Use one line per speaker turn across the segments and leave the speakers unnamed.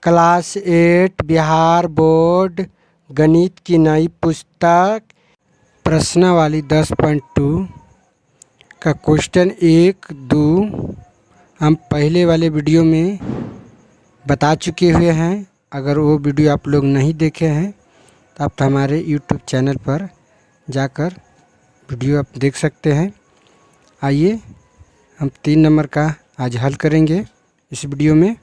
Class 8 Bihar board गणित की नई पुस्तक प्रश्नावली 10.2 का क्वेश्चन 1, 2 हम पहले वाले वीडियो में बता चुके हुए हैं। अगर वो वीडियो आप लोग नहीं देखे हैं तो आप हमारे YouTube चैनल पर जाकर वीडियो आप देख सकते हैं। आइए हम 3 नंबर का आज हल करेंगे इस वीडियो में।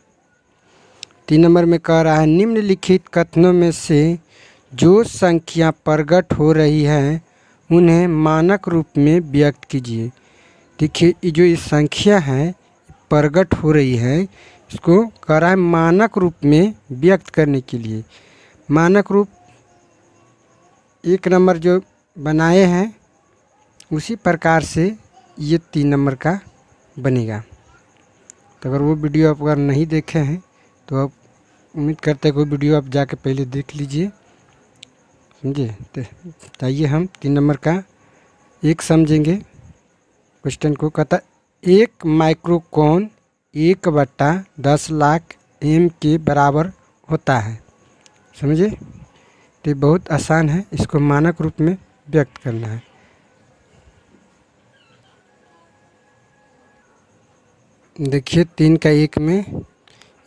3 नंबर में कह रहा है निम्नलिखित कथनों में से जो संख्या प्रकट हो रही है उन्हें मानक रूप में व्यक्त कीजिए। देखिए ये जो ये संख्या है प्रकट हो रही है, इसको कह रहा है मानक रूप में व्यक्त करने के लिए। मानक रूप 1 नंबर जो बनाए हैं उसी प्रकार से ये 3 नंबर का बनेगा। तो अगर वो वीडियो आप अगर नहीं देखे हैं तो आप उम्मीद करते हैं कोई वीडियो आप जाके पहले देख लीजिए, समझे। तो आइए हम 3 नंबर का एक समझेंगे क्वेश्चन को। कहता एक माइक्रोकोन 1/10 लाख एम के बराबर होता है, समझे। तो ये बहुत आसान है, इसको मानक रूप में व्यक्त करना है। देखिए 3 का 1 में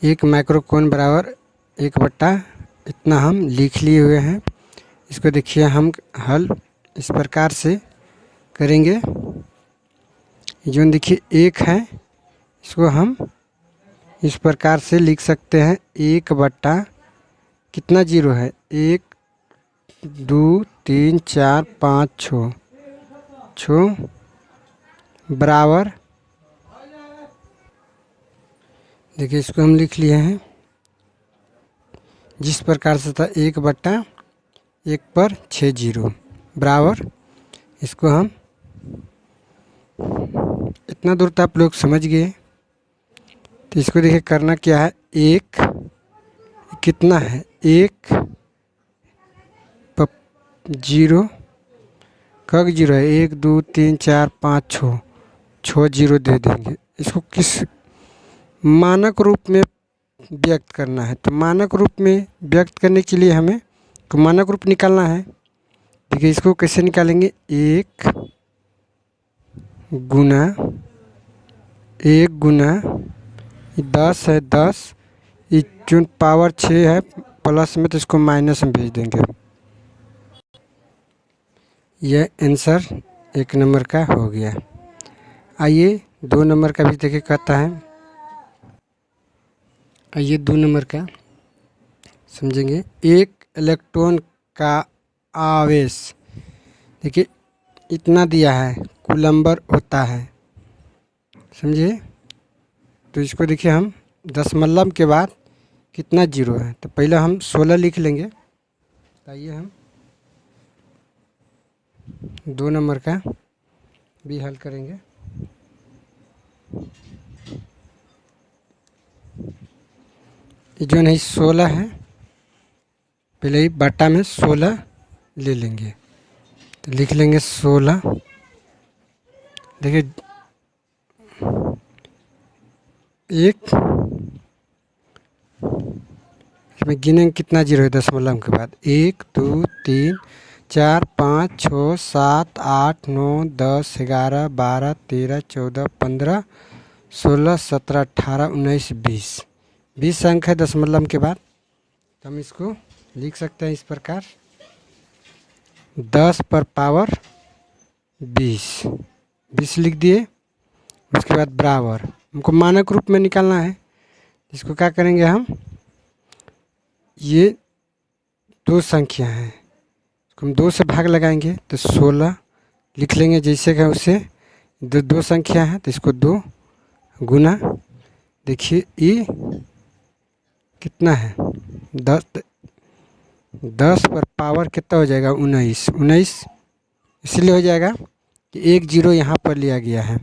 एक माइक्रोकोन बराबर 1/, इतना हम लिख लिए हुए हैं। इसको देखिए हम हल इस प्रकार से करेंगे। जो देखिए 1 है इसको हम इस प्रकार से लिख सकते हैं 1/, कितना जीरो है 1 2 3 4 5 6 बराबर, देखिए इसको हम लिख लिए हैं जिस प्रकार से था 1/1 पर 6 जीरो बराबर। इसको हम इतना दूर तो आप लोग समझ गए। तो इसको देखिए करना क्या है, 1 कितना है 1 जीरो कग जीरो है 1 2 3 4 5 6 जीरो दे देंगे। इसको किस मानक रूप में व्यक्त करना है, तो मानक रूप में व्यक्त करने के लिए हमें तो मानक रूप निकालना है। देखिए इसको कैसे निकालेंगे, 1 गुना 1 गुना 10 है 10, ये जो पावर 6 है प्लस में, तो इसको माइनस में भेज देंगे। यह आंसर 1 नंबर का हो गया। आइए 2 नंबर का भी देखिए कहता है। आइए 2 नंबर का समझेंगे। एक इलेक्ट्रॉन का आवेश देखिए इतना दिया है कूलम्बर होता है, समझिए। तो इसको देखिए हम दशमलव के बाद कितना जीरो है, तो पहले हम 16 लिख लेंगे। आइए हम 2 नंबर का भी हल करेंगे। ये जो नहीं 16 है, पहले ही बटा में 16 ले लेंगे, तो लिख लेंगे 16। देखिए 1 इसमें गिनेंगे कितना जीरो है दशमलव के बाद, 1 2 3 4 5 6 7 8 9 10 11 12 13 14 15 16 17 18 19 20 अंक है दशमलव के बाद। तो हम इसको लिख सकते हैं इस प्रकार 10 पर पावर 20 लिख दिए। उसके बाद बराबर हमको मानक रूप में निकालना है। इसको क्या करेंगे हम, ये 2 संख्या हैं, इसको हम 2 से भाग लगाएंगे तो 16 लिख लेंगे जैसे कि उसे। 2 संख्या है तो इसको 2 गुना, देखिए ये कितना है 10 पर पावर कितना हो जाएगा 19 इसलिए हो जाएगा कि 1 जीरो यहाँ पर लिया गया है,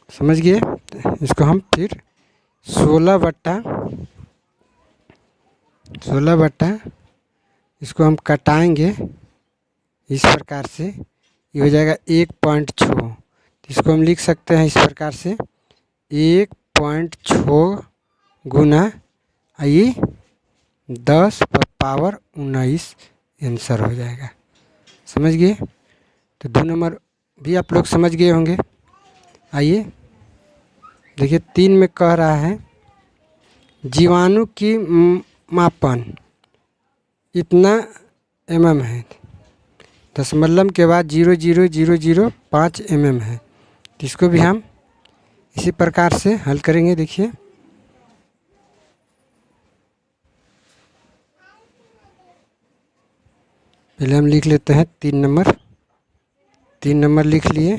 समझ गए। इसको हम फिर 16 बट्टा इसको हम कटाएंगे इस प्रकार से, ये हो जाएगा 1.6। इसको हम लिख सकते हैं इस प्रकार से 1.6 गुना आइए 10 पर पावर 19 आंसर हो जाएगा। समझ गए? तो 2 नंबर भी आप लोग समझ गए होंगे। आइए देखिए 3 में कह रहा है जीवाणु की मापन इतना है, दशमलव के बाद 0.0005 है। तो इसको भी हम इसी प्रकार से हल करेंगे। देखिए पहले हम लिख लेते हैं 3 नंबर लिख लिए।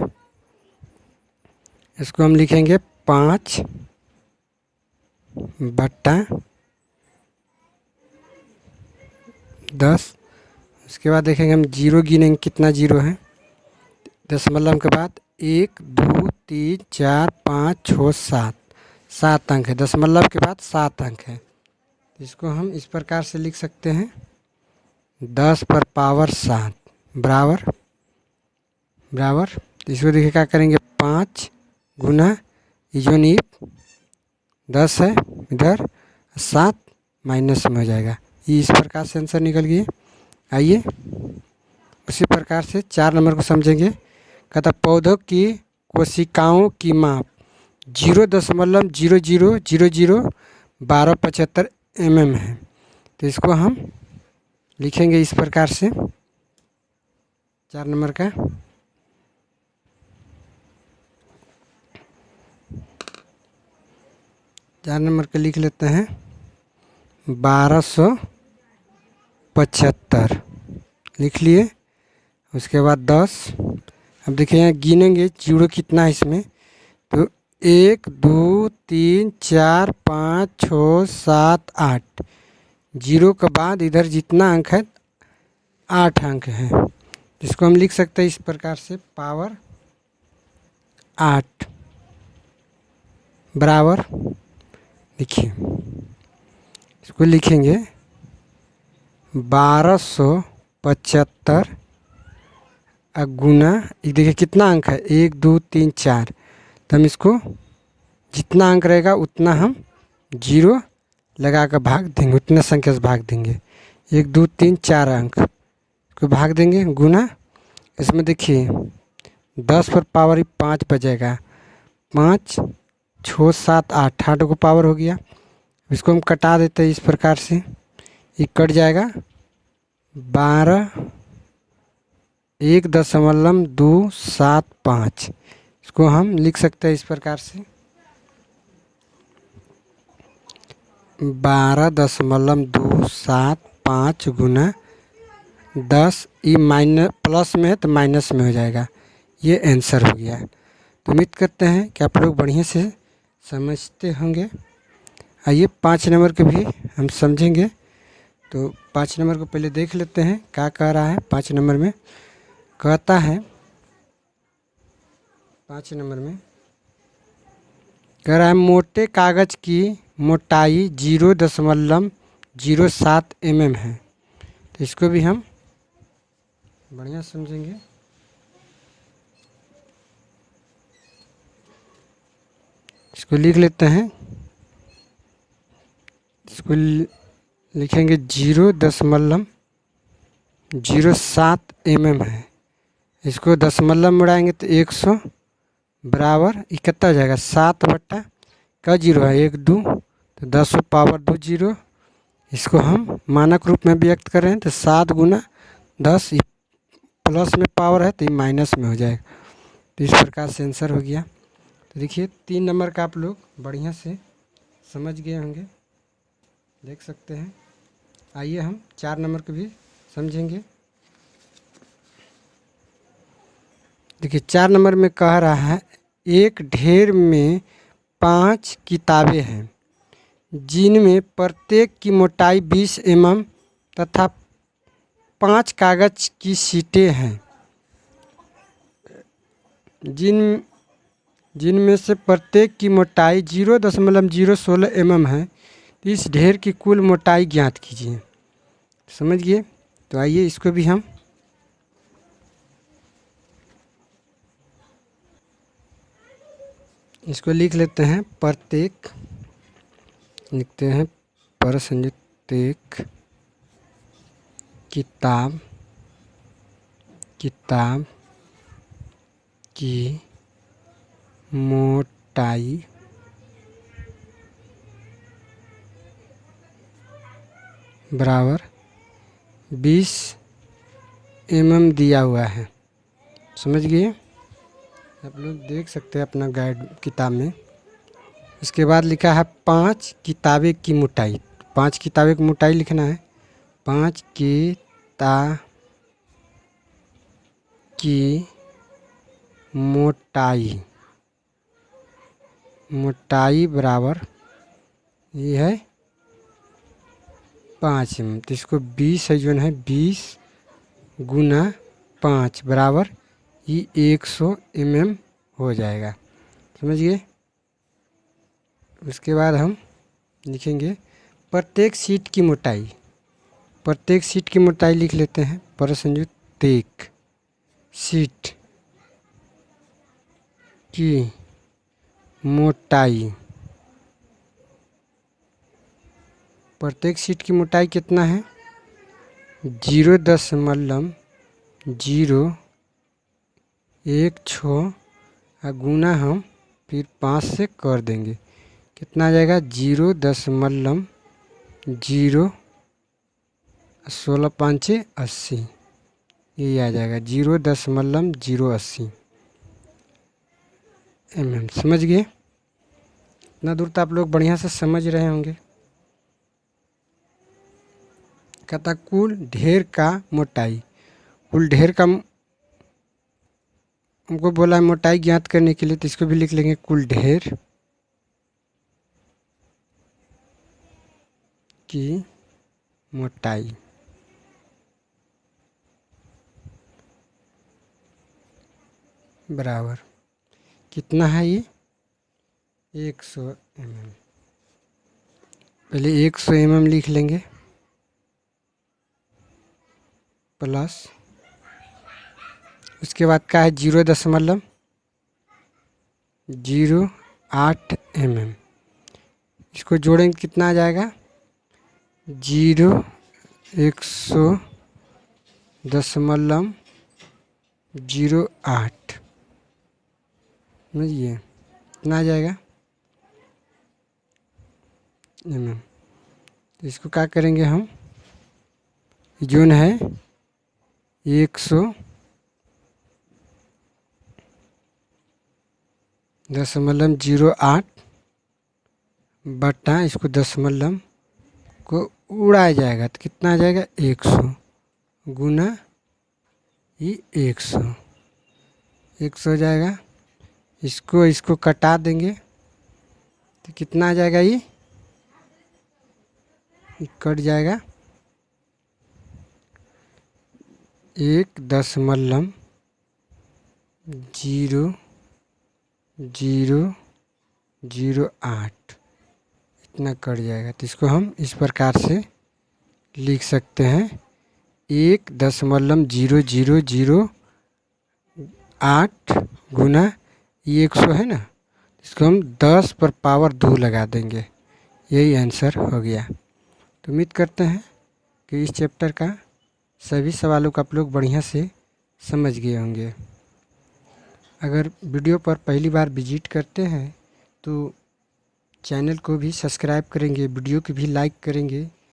इसको हम लिखेंगे 5/10। उसके बाद देखेंगे हम जीरो गिनेंगे कितना जीरो है। दशमलव के बाद 1 2 3 4 5 6 7 अंक है। दशमलव के बाद 7 अंक है। इसको हम इस प्रकार से लिख सकते हैं 10 पर पावर 7 बराबर। इसको देखिए क्या करेंगे 5 गुना यूनिट 10 है इधर 7 माइनस में हो जाएगा। ये इस प्रकार से आंसर निकल गई। आइए उसी प्रकार से 4 नंबर को समझेंगे। कहता पौधों की कोशिकाओं की माप 0.00001275 है। तो इसको हम लिखेंगे इस प्रकार से 4 नंबर का 4 नंबर का लिख लेते हैं 1275 लिख लिए। उसके बाद 10। अब देखिए यहाँ गिनेंगे जीरो कितना है इसमें। तो 1 2 3 4 5 6 7 8 जीरो के बाद इधर जितना अंक है 8 अंक है। जिसको हम लिख सकते हैं इस प्रकार से पावर 8 बराबर। देखिए इसको लिखेंगे 1275 गुना देखिए कितना अंक है 1 2 3 4। तो हम इसको जितना अंक रहेगा उतना हम जीरो लगा कर भाग देंगे, उतने संख्या से भाग देंगे। 1 2 3 4 अंक को भाग देंगे गुना। इसमें देखिए 10 पर पावर 5 बचेगा। 5 6 7 8 को पावर हो गया। इसको हम कटा देते हैं इस प्रकार से। ये कट जाएगा 12 1.275। इसको हम लिख सकते हैं इस प्रकार से 12.275 गुना 10। ये माइनस प्लस में है तो माइनस में हो जाएगा। ये आंसर हो गया। तो उम्मीद करते हैं कि आप लोग बढ़िया से समझते होंगे। आइए 5 नंबर के भी हम समझेंगे। तो 5 नंबर को पहले देख लेते हैं क्या कह रहा है। 5 नंबर में कहता है 5 नंबर में कह रहा है मोटे कागज़ की मोटाई 0.07 है। तो इसको भी हम बढ़िया समझेंगे। इसको लिख लेते हैं। इसको लिखेंगे 0.07 है। इसको दशमलव में उड़ाएंगे तो 100 बराबर कितना हो जाएगा 7 बट्टा का जीरो है 1 2 तो 10 पावर 2 जीरो। इसको हम मानक रूप में व्यक्त कर रहे हैं तो 7 गुना 10 प्लस में पावर है तो ये माइनस में हो जाएगा। तो इस प्रकार से आंसर हो गया। तो देखिए 3 नंबर का आप लोग बढ़िया से समझ गए होंगे, देख सकते हैं। आइए हम 4 नंबर को भी समझेंगे। देखिए 4 नंबर में कह रहा है एक ढेर में 5 किताबें हैं जिनमें प्रत्येक की मोटाई 20 तथा 5 कागज़ की शीटें हैं। जिनमें से प्रत्येक की मोटाई 0.016 है। तो इस ढेर की कुल मोटाई ज्ञात कीजिए। समझ गए? तो आइए इसको भी हम इसको लिख लेते हैं। प्रत्येक लिखते हैं पर संयुक्त प्रत्येक किताब की मोटाई बराबर 20 mm दिया हुआ है। समझ गए? आप लोग देख सकते हैं अपना गाइड किताब में। इसके बाद लिखा है 5 किताबें की मोटाई। 5 किताबें की मोटाई लिखना है। 5 किताब की मोटाई बराबर ये है 5 mm। तो इसको 20 है जो है 20 गुना 5 बराबर ये 100 mm हो जाएगा। समझिए? उसके बाद हम लिखेंगे प्रत्येक सीट की मोटाई। प्रत्येक सीट की मोटाई लिख लेते हैं। प्रत्येक सीट की मोटाई। प्रत्येक सीट की मोटाई कितना है? 0.016 गुना हम फिर 5 से कर देंगे। कितना आ जाएगा? 0.016 5 80। ये आ जाएगा 0.080 mm। समझ गए? इतना दूर तो आप लोग बढ़िया से समझ रहे होंगे। कहता कुल ढेर का मोटाई। कुल ढेर का हमको बोला है मोटाई ज्ञात करने के लिए, तो इसको भी लिख लेंगे कुल ढेर की मोटाई बराबर कितना है? ये 100 mm। पहले 100 mm लिख लेंगे प्लस उसके बाद का है 0.08 mm। इसको जोड़ेंगे कितना आ जाएगा? 100.08। समझिए? कितना आ जाएगा mm। तो इसको क्या करेंगे हम? जोन है 100.08 बटा इसको दशमलव को उड़ाया जाएगा तो कितना आ जाएगा? 100 गुना ये 100 हो जाएगा। इसको कटा देंगे तो कितना आ जाएगा? ये कट जाएगा 1.0008 इतना कट जाएगा। तो इसको हम इस प्रकार से लिख सकते हैं 1.0008 गुना ये 100 है ना, इसको हम 10 पर पावर 2 लगा देंगे। यही आंसर हो गया। तो उम्मीद करते हैं कि इस चैप्टर का सभी सवालों को आप लोग बढ़िया से समझ गए होंगे। अगर वीडियो पर पहली बार विजिट करते हैं तो चैनल को भी सब्सक्राइब करेंगे, वीडियो को भी लाइक करेंगे